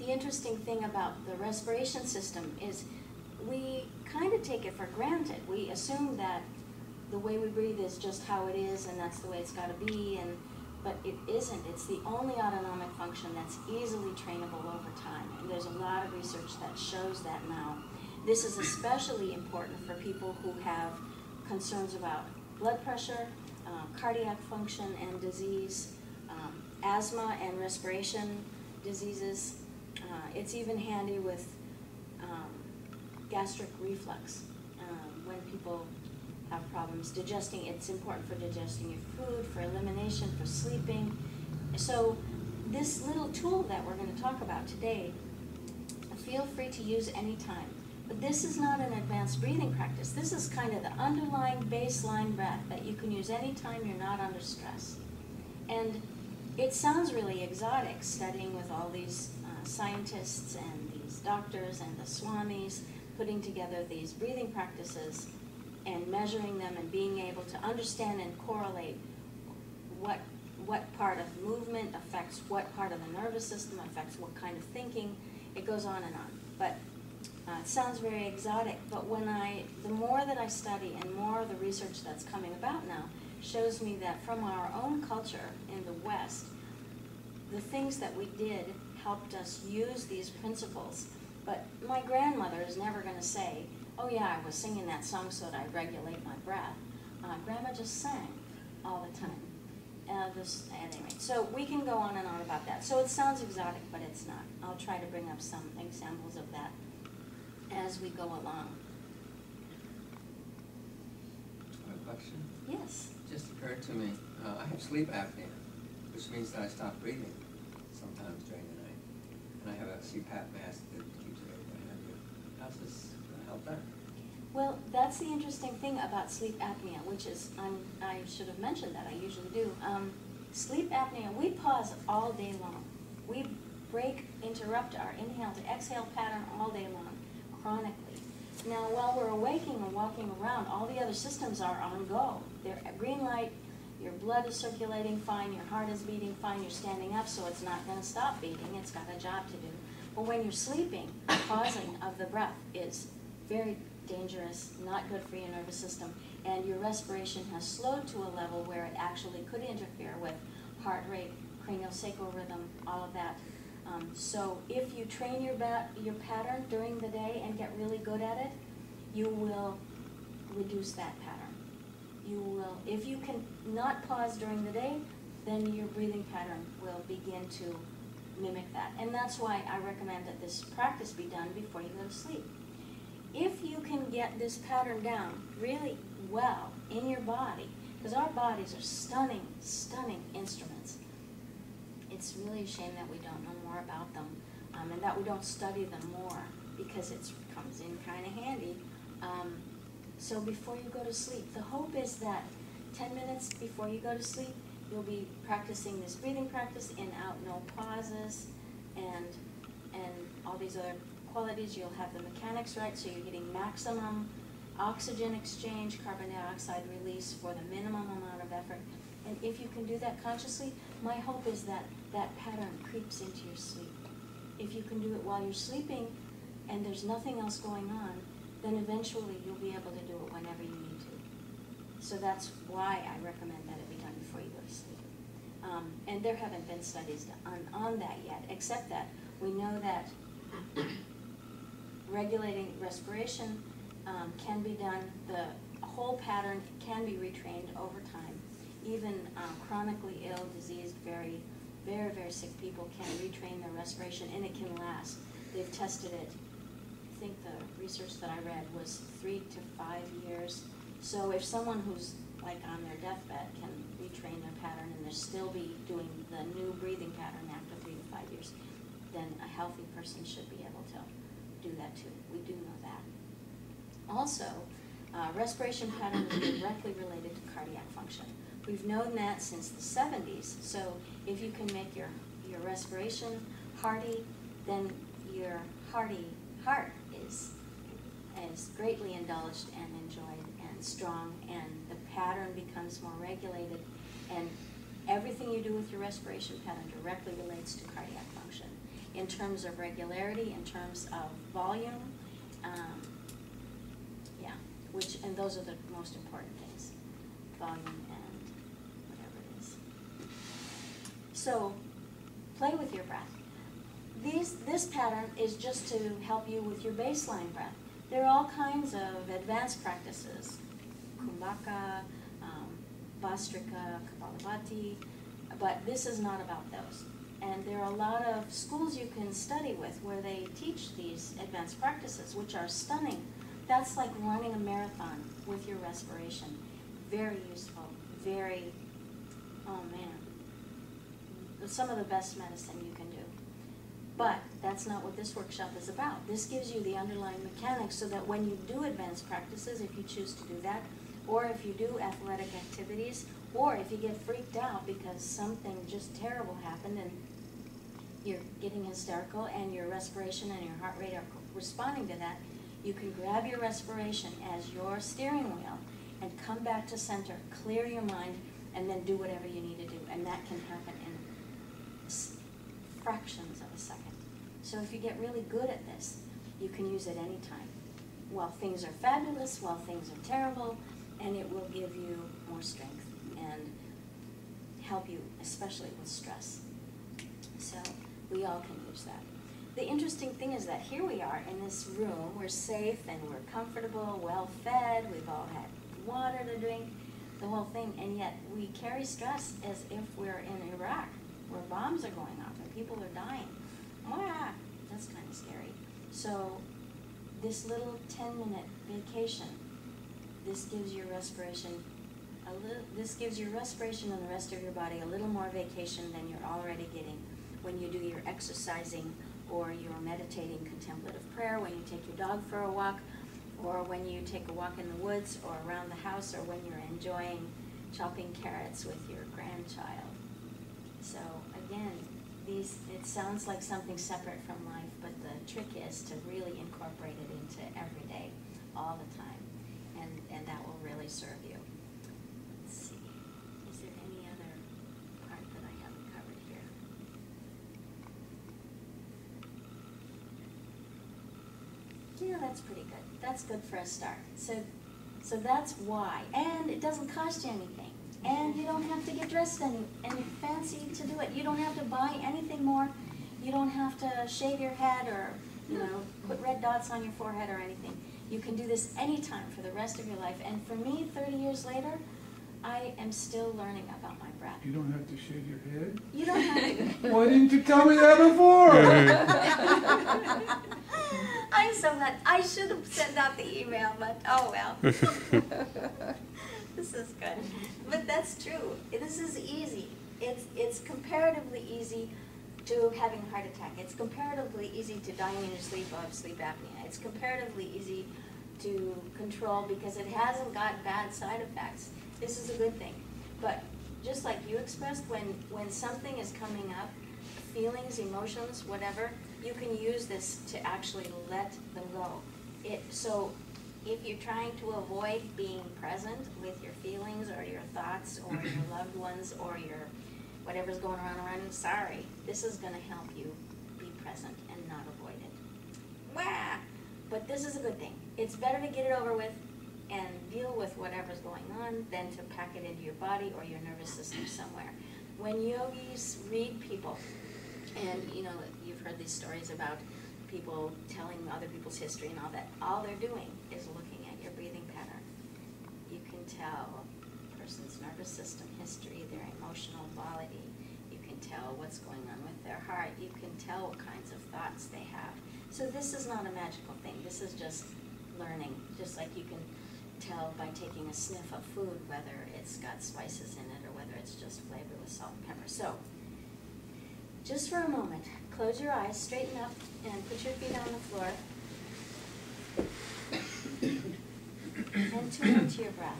the interesting thing about the respiration system is we kind of take it for granted. We assume that the way we breathe is just how it is, and that's the way it's got to be, but it isn't. It's the only autonomic function that's easily trainable over time, and there's a lot of research that shows that now. This is especially important for people who have concerns about blood pressure, cardiac function and disease, asthma and respiration diseases. It's even handy with gastric reflux when people have problems digesting. It's important for digesting your food, for elimination, for sleeping. So this little tool that we're going to talk about today, feel free to use anytime. But this is not an advanced breathing practice. This is kind of the underlying baseline breath that you can use anytime you're not under stress. And it sounds really exotic, studying with all these scientists and these doctors and the swamis, putting together these breathing practices and measuring them and being able to understand and correlate what part of movement affects what part of the nervous system, affects what kind of thinking. It goes on and on. But it sounds very exotic, but the more that I study and more of the research that's coming about now shows me that from our own culture in the West, the things that we did helped us use these principles. But my grandmother is never going to say, oh yeah, I was singing that song so that I regulate my breath. Grandma just sang all the time. At any rate, so we can go on and on about that. So it sounds exotic, but it's not. I'll try to bring up some examples of that as we go along. A question? Yes. It just occurred to me, I have sleep apnea, which means that I stop breathing sometimes during the night. And I have a CPAP mask that keeps it open. How's this going to help that? Well, that's the interesting thing about sleep apnea, which is, I should have mentioned that, I usually do. Sleep apnea, we pause all day long. We interrupt our inhale to exhale pattern all day long, chronically. Now, while we're awaking and walking around, all the other systems are on go. They're at green light, your blood is circulating fine, your heart is beating fine, you're standing up, so it's not going to stop beating, it's got a job to do. But when you're sleeping, pausing of the breath is very dangerous, not good for your nervous system, and your respiration has slowed to a level where it actually could interfere with heart rate, craniosacral rhythm, all of that. So if you train your pattern during the day and get really good at it, you will reduce that pattern. You will, if you can not pause during the day, then your breathing pattern will begin to mimic that. And that's why I recommend that this practice be done before you go to sleep. If you can get this pattern down really well in your body, because our bodies are stunning, stunning instruments. It's really a shame that we don't know more about them and that we don't study them more, because it comes in kind of handy. So before you go to sleep, the hope is that 10 minutes before you go to sleep, you'll be practicing this breathing practice, in, out, no pauses, and all these other qualities. You'll have the mechanics right, so you're getting maximum oxygen exchange, carbon dioxide release for the minimum amount of effort. And if you can do that consciously, my hope is that that pattern creeps into your sleep. If you can do it while you're sleeping and there's nothing else going on, then eventually you'll be able to do it whenever you need to. So that's why I recommend that it be done before you go to sleep. And there haven't been studies on that yet, except that we know that regulating respiration can be done. The whole pattern can be retrained over time. Even chronically ill, diseased, very, very, very sick people can retrain their respiration, and it can last. They've tested it. I think the research that I read was 3 to 5 years. So if someone who's like on their deathbed can retrain their pattern and they'll still be doing the new breathing pattern after 3 to 5 years, then a healthy person should be able to do that too. We do know that. Also, respiration pattern is directly related to cardiac function. We've known that since the 70s. So if you can make your respiration hearty, then your hearty heart is greatly indulged and enjoyed and strong, and the pattern becomes more regulated, and everything you do with your respiration pattern directly relates to cardiac function. in terms of regularity, in terms of volume, yeah, and those are the most important things, volume and whatever it is. So, play with your breath. This pattern is just to help you with your baseline breath. There are all kinds of advanced practices, Kumbhaka, Vastrika, Kapalabhati, but this is not about those. And there are a lot of schools you can study with where they teach these advanced practices, which are stunning. That's like running a marathon with your respiration. Very useful, very, oh man, some of the best medicine you can do. But that's not what this workshop is about. This gives you the underlying mechanics so that when you do advanced practices, if you choose to do that, or if you do athletic activities, or if you get freaked out because something just terrible happened and you're getting hysterical and your respiration and your heart rate are responding to that, you can grab your respiration as your steering wheel and come back to center, clear your mind, and then do whatever you need to do. And that can happen in fractions of a second. So if you get really good at this, you can use it anytime. While things are fabulous, while things are terrible, and it will give you more strength and help you, especially with stress. So we all can use that. The interesting thing is that here we are in this room, we're safe and we're comfortable, well fed, we've all had water to drink, the whole thing, and yet we carry stress as if we're in Iraq, where bombs are going off and people are dying. Ah, that's kind of scary. So this little 10-minute vacation, this gives your respiration and the rest of your body a little more vacation than you're already getting when you do your exercising or your meditating contemplative prayer, when you take your dog for a walk, or when you take a walk in the woods or around the house, or when you're enjoying chopping carrots with your grandchild. So again, it sounds like something separate from life, but the trick is to really incorporate it into every day, all the time, and that will really serve you. Let's see, is there any other part that I haven't covered here? Yeah, that's pretty good. That's good for a start. So that's why, and it doesn't cost you anything. And you don't have to get dressed any fancy to do it. You don't have to buy anything more. You don't have to shave your head or, put red dots on your forehead or anything. You can do this anytime for the rest of your life. And for me, 30 years later, I am still learning about my breath. You don't have to shave your head? You don't have to. Why didn't you tell me that before? I'm so glad. I should have sent out the email, but oh well. This is good. But that's true. This is easy. It's comparatively easy to having a heart attack. It's comparatively easy to dying in your sleep of sleep apnea. It's comparatively easy to control because it hasn't got bad side effects. This is a good thing. But just like you expressed, when something is coming up, feelings, emotions, whatever, you can use this to actually let them go. So if you're trying to avoid being present with your feelings or your thoughts or your loved ones or your whatever's going around you, sorry, this is going to help you be present and not avoid it. Wah! But this is a good thing. It's better to get it over with and deal with whatever's going on than to pack it into your body or your nervous system somewhere. When yogis read people, and you've heard these stories about people telling other people's history and all that, all they're doing is looking at your breathing pattern. You can tell a person's nervous system history, their emotional quality. You can tell what's going on with their heart. You can tell what kinds of thoughts they have. So this is not a magical thing. This is just learning, just like you can tell by taking a sniff of food whether it's got spices in it or whether it's just flavored with salt and pepper. So just for a moment, close your eyes, straighten up, and put your feet on the floor. And tune into your breath.